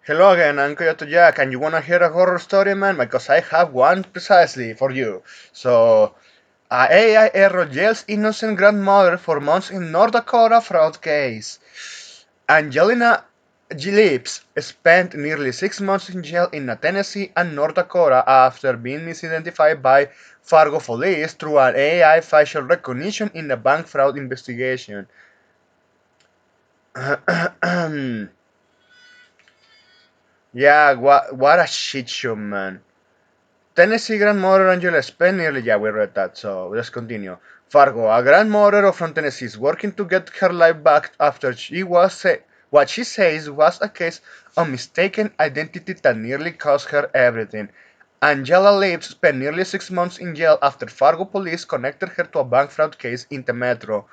Hello again, I'm Coyote Jack, and you wanna hear a horror story, man? Because I have one precisely for you. So, a AI error jails innocent grandmother for months in North Dakota fraud case. Angelina Gillips spent nearly 6 months in jail in Tennessee and North Dakota after being misidentified by Fargo police through an AI facial recognition in a bank fraud investigation. Yeah, what a shit show, man. Tennessee grandmother Angela spent nearly, yeah, we read that, so let's continue. Fargo, a grandmother from Tennessee, is working to get her life back after what she says was a case of mistaken identity that nearly cost her everything. Angela Lips spent nearly 6 months in jail after Fargo police connected her to a bank fraud case in the metro.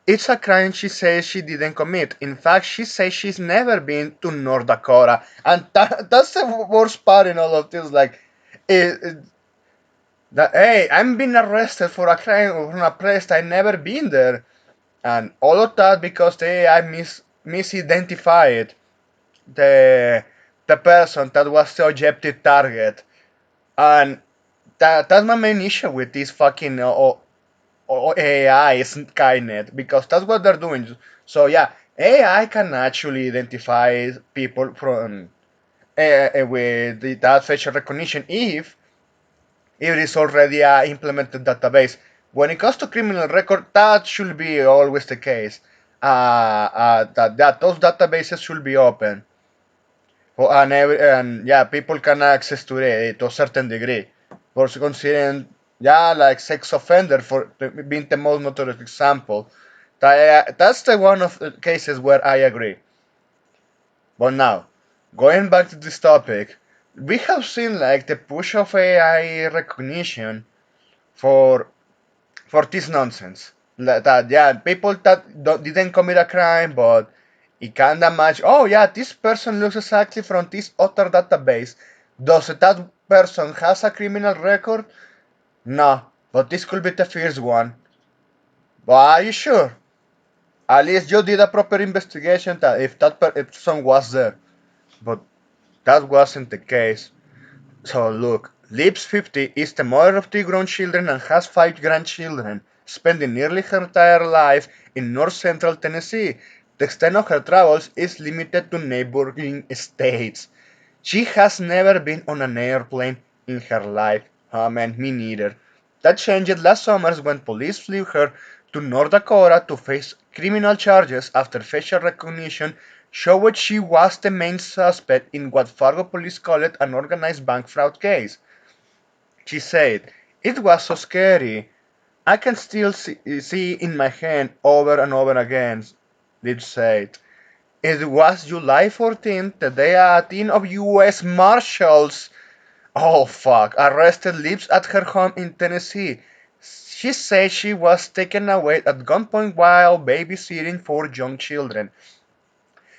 It's a crime she says she didn't commit. In fact, she says she's never been to North Dakota. And that's the worst part in all of this. Like, it, hey, I'm being arrested for a crime from a place I never been there, and all of that because the AI misidentified the the person that was the objective target, and that's my main issue with this fucking AI Skynet because that's what they're doing. So yeah, AI can actually identify people from with that facial recognition if it is already a implemented database. When it comes to criminal record, that should be always the case. That those databases should be open, and yeah, people can access to it to a certain degree. For considering, yeah, like sex offender for being the most notorious example. That's the one of the cases where I agree. But now, going back to this topic, we have seen like the push of AI recognition for this nonsense. That yeah, people that didn't commit a crime, but it kinda match. Oh yeah, this person looks exactly from this other database. Does that person has a criminal record? No, but this could be the first one. But are you sure? At least you did a proper investigation that if someone was there, but that wasn't the case. So look, Lips 50 is the mother of 3 grown children and has 5 grandchildren, spending nearly her entire life in north central Tennessee. The extent of her travels is limited to neighboring states. She has never been on an airplane in her life. Oh man, me neither. That changed last summer when police flew her to North Dakota to face criminal charges after facial recognition showed she was the main suspect in what Fargo police called an organized bank fraud case. She said, "It was so scary. I can still see in my hand over and over again," Liv said. It was July 14th, the day a team of U.S. Marshals, oh fuck, arrested Lips at her home in Tennessee. She said she was taken away at gunpoint while babysitting 4 young children.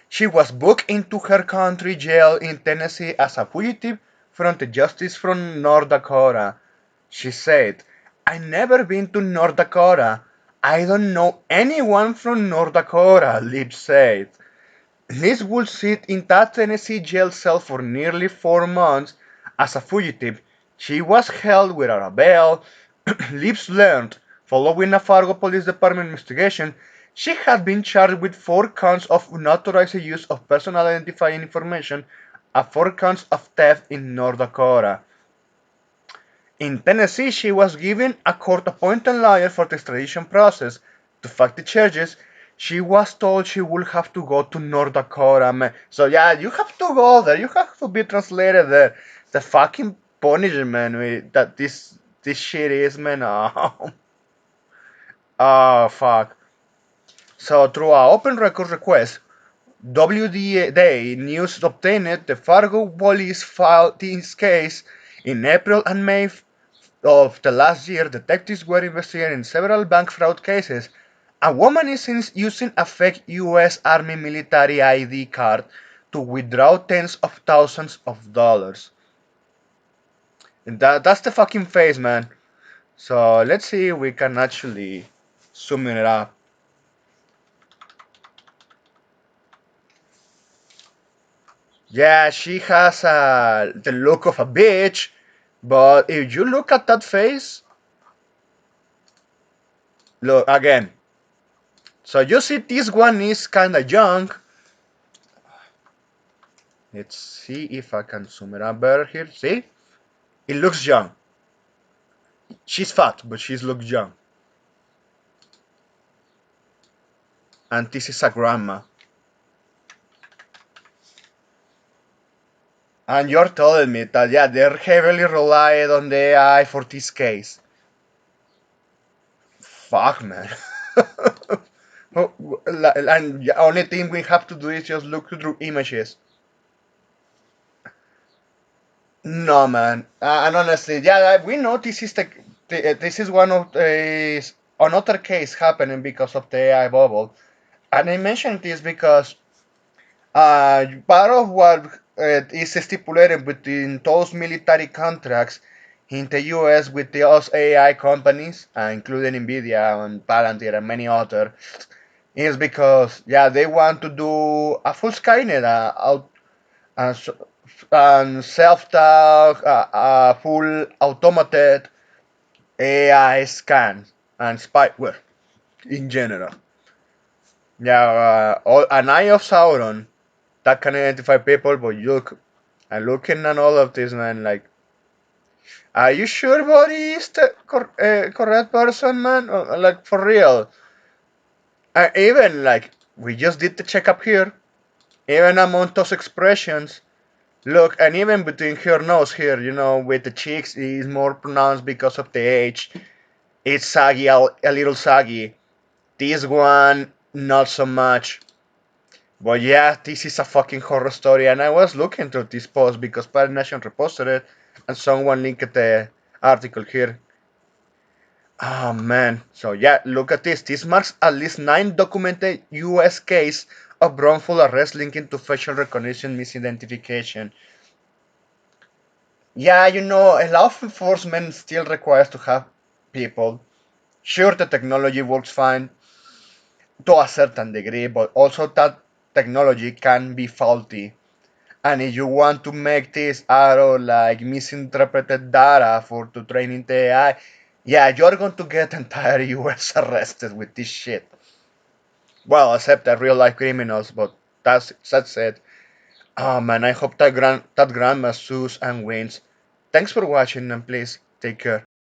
She was booked into her country jail in Tennessee as a fugitive from the justice from North Dakota. She said, "I never been to North Dakota. I don't know anyone from North Dakota," Lips said. Liz would sit in that Tennessee jail cell for nearly 4 months as a fugitive. She was held without a bail. Lips learned, following a Fargo Police Department investigation, she had been charged with 4 counts of unauthorized use of personal identifying information and 4 counts of theft in North Dakota. In Tennessee, she was given a court-appointed lawyer for the extradition process. To fight the charges, she was told she would have to go to North Dakota, man. So yeah, you have to go there. You have to be translated there. The fucking punishment that this shit is, man. Oh, oh fuck. So through an open record request, WDA News obtained the Fargo police filed this case in April and May of the last year. Detectives were investigating several bank fraud cases. A woman is using a fake US Army military ID card to withdraw tens of thousands of dollars. And that's the fucking face, man. So let's see if we can actually sum it up. Yeah, she has the look of a bitch, but if you look at that face, look again. So you see, this one is kind of young. Let's see if I can zoom it up better here. See, it looks young. She's fat, but she looks young. And this is a grandma. And you're telling me that yeah, they're heavily relied on the AI for this case. Fuck, man. And the only thing we have to do is just look through images. No, man. And honestly, yeah, we know this is this is one of the another case happening because of the AI bubble. And I mentioned this because part of what is stipulated between those military contracts in the US with those AI companies, including Nvidia and Palantir and many others, is because yeah they want to do a full Skynet, uh, and self-talk, full automated AI scan and spyware in general. Yeah, an eye of Sauron that can identify people, but look, and looking at all of this, man, like, are you sure Body is the correct person, man? Like, for real. Even, like, we just did the checkup here, even among those expressions, look, and even between her nose here, with the cheeks, is more pronounced because of the age. It's saggy, a little saggy. This one, not so much. But yeah, this is a fucking horror story, and I was looking through this post because Parent Nation reposted it, and someone linked the article here. Oh man, so yeah, look at this. This marks at least 9 documented U.S. case of wrongful arrest linking to facial recognition misidentification. Yeah, a law enforcement still requires to have people. Sure, the technology works fine to a certain degree, but also that technology can be faulty. And if you want to make this out of like misinterpreted data for to training the AI, yeah, you're going to get entire US arrested with this shit. Well, except the real life criminals, but that's it. Oh man, I hope that grandma sues and wins. Thanks for watching and please take care.